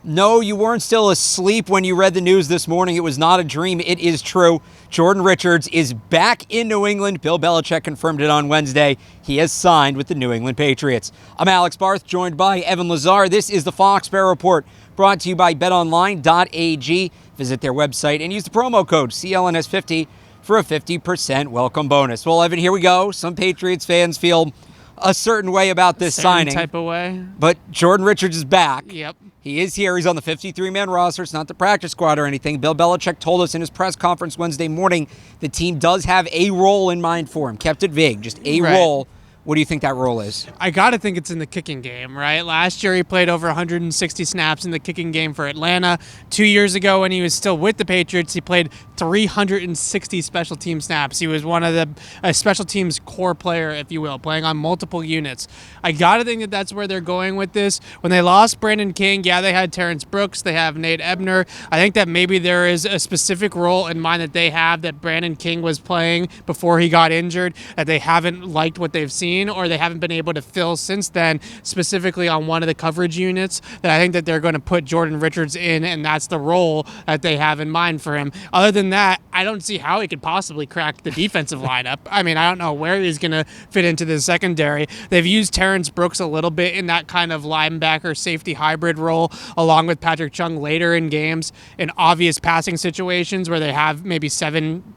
No, you weren't still asleep when you read the news this morning. It was not a dream. It is true. Jordan Richards is back in New England. Bill Belichick confirmed it on Wednesday. He has signed with the New England Patriots. I'm Alex Barth, joined by Evan Lazar. This is the FOXBORO Report, brought to you by betonline.ag. Visit their website and use the promo code CLNS50 for a 50% welcome bonus. Well, Evan, here we go. Some Patriots fans feel a certain way about this signing. Type of way. But Jordan Richards is back. Yep. He is here. He's on the 53-man roster. It's not the practice squad or anything. Bill Belichick told us in his press conference Wednesday morning the team does have a role in mind for him. Kept it vague, just a role. What do you think that role is? I got to think it's in the kicking game, right? Last year he played over 160 snaps in the kicking game for Atlanta. 2 years ago when he was still with the Patriots, he played 360 special team snaps. He was one of the special teams core player, if you will, playing on multiple units. I got to think that that's where they're going with this. When they lost Brandon King, yeah, they had Terrence Brooks. They have Nate Ebner. I think that maybe there is a specific role in mind that they have that Brandon King was playing before he got injured, that they haven't liked what they've seen, or they haven't been able to fill since then, specifically on one of the coverage units, that I think that they're going to put Jordan Richards in, and that's the role that they have in mind for him. Other than that, I don't see how he could possibly crack the defensive lineup. I mean, I don't know where he's going to fit into the secondary. They've used Terrence Brooks a little bit in that kind of linebacker safety hybrid role, along with Patrick Chung later in games in obvious passing situations where they have maybe 8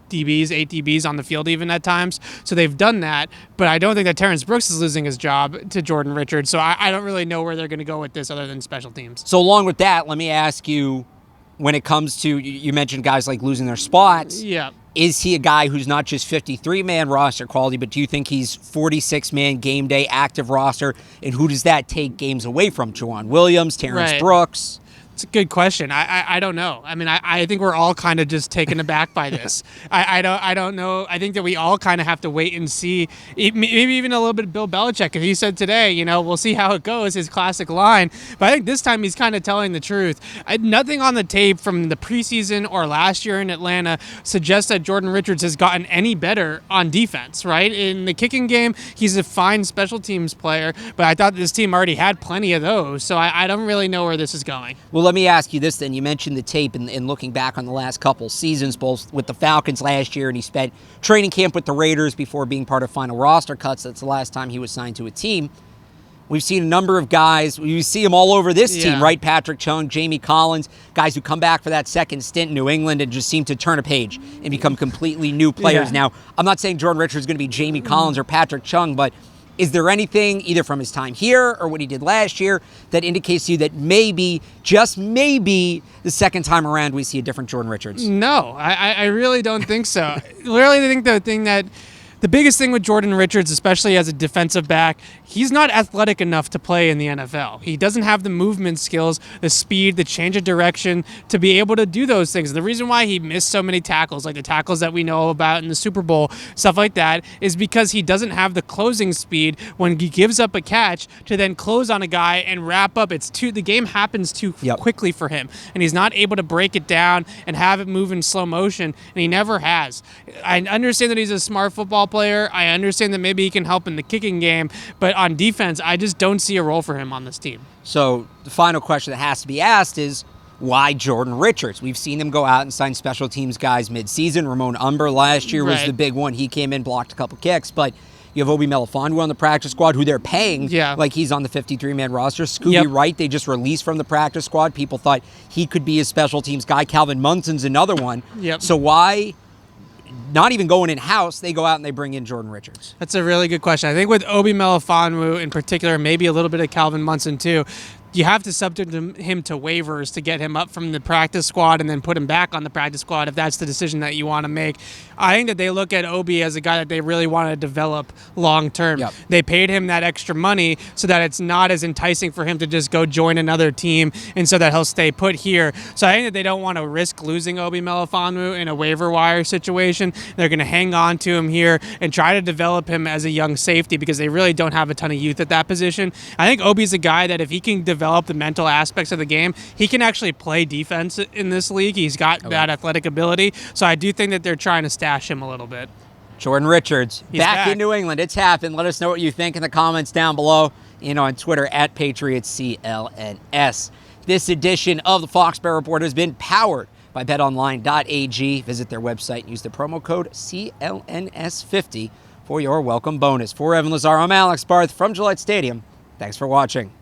DBs on the field even at times. So they've done that, but I don't think that Terrence Brooks is losing his job to Jordan Richards. So I don't really know where they're going to go with this other than special teams. So along with that, let me ask you, when it comes to, you mentioned guys like losing their spots. Yeah. Is he a guy who's not just 53-man roster quality, but do you think he's 46-man game day active roster? And who does that take games away from? Juwan Williams, Terrence Brooks? It's a good question. I don't know. I mean, I think we're all kind of just taken aback by this. I don't know. I think that we all kind of have to wait and see. Maybe even a little bit of Bill Belichick, because he said today, we'll see how it goes, his classic line. But I think this time he's kind of telling the truth. Nothing on the tape from the preseason or last year in Atlanta suggests that Jordan Richards has gotten any better on defense, right? In the kicking game, he's a fine special teams player, but I thought this team already had plenty of those. So I don't really know where this is going. Well, let me ask you this then. You mentioned the tape and looking back on the last couple seasons, both with the Falcons last year, and he spent training camp with the Raiders before being part of final roster cuts. That's the last time he was signed to a team. We've seen a number of guys. We see them all over this team, right? Patrick Chung, Jamie Collins, guys who come back for that second stint in New England and just seem to turn a page and become completely new players. Now, I'm not saying Jordan Richards is going to be Jamie Collins or Patrick Chung, but is there anything, either from his time here or what he did last year, that indicates to you that maybe, just maybe, the second time around we see a different Jordan Richards? No, I really don't think so. Literally, I think the biggest thing with Jordan Richards, especially as a defensive back, he's not athletic enough to play in the NFL. He doesn't have the movement skills, the speed, the change of direction to be able to do those things. The reason why he missed so many tackles, like the tackles that we know about in the Super Bowl, stuff like that, is because he doesn't have the closing speed when he gives up a catch to then close on a guy and wrap up. The game happens too quickly for him, and he's not able to break it down and have it move in slow motion, and he never has. I understand that he's a smart football player. I understand that maybe he can help in the kicking game, but on defense, I just don't see a role for him on this team. So the final question that has to be asked is, why Jordan Richards? We've seen them go out and sign special teams guys mid-season. Ramon Umber last year was the big one. He came in, blocked a couple kicks, but you have Obi Melifonwu on the practice squad, who they're paying like he's on the 53-man roster. Scooby Wright, they just released from the practice squad. People thought he could be a special teams guy. Calvin Munson's another one. So why not even going in-house, they go out and they bring in Jordan Richards? That's a really good question. I think with Obi Melifonwu in particular, maybe a little bit of Calvin Munson too, you have to subject him to waivers to get him up from the practice squad and then put him back on the practice squad if that's the decision that you want to make. I think that they look at Obi as a guy that they really want to develop long term. They paid him that extra money so that it's not as enticing for him to just go join another team, and so that he'll stay put here. So I think that they don't want to risk losing Obi Melifonwu in a waiver wire situation. They're going to hang on to him here and try to develop him as a young safety because they really don't have a ton of youth at that position. I think Obi's a guy that if he can develop the mental aspects of the game, he can actually play defense in this league. He's got that athletic ability. So I do think that they're trying to stash him a little bit. Jordan Richards, back in New England. It's happened. Let us know what you think in the comments down below. On Twitter at Patriots CLNS. This edition of the FOXBORO Report has been powered by betonline.ag. Visit their website and use the promo code CLNS50 for your welcome bonus. For Evan Lazar, I'm Alex Barth from Gillette Stadium. Thanks for watching.